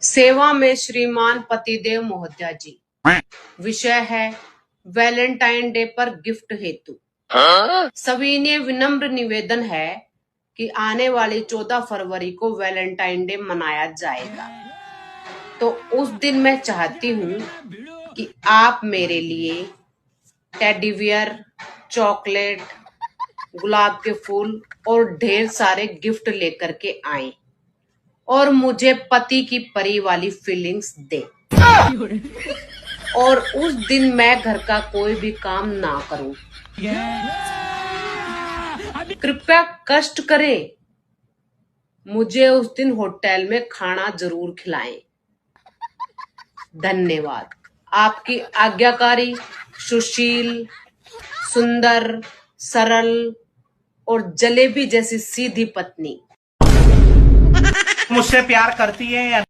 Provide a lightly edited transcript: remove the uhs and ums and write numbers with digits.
सेवा में श्रीमान पतिदेव महोदया जी। विषय है वैलेंटाइन डे पर गिफ्ट हेतु। सविनय विनम्र निवेदन है कि आने वाली 14 फरवरी को वैलेंटाइन डे मनाया जाएगा। तो उस दिन मैं चाहती हूँ कि आप मेरे लिए टेडी बियर, चॉकलेट, गुलाब के फूल और ढेर सारे गिफ्ट लेकर के आएं और मुझे पति की परी वाली फीलिंग्स दे। और उस दिन मैं घर का कोई भी काम ना करूं। कृपया कष्ट करें, मुझे उस दिन होटल में खाना जरूर खिलाएं। धन्यवाद। आपकी आज्ञाकारी, सुशील, सुंदर, सरल और जलेबी जैसी सीधी पत्नी। मुझसे प्यार करती है या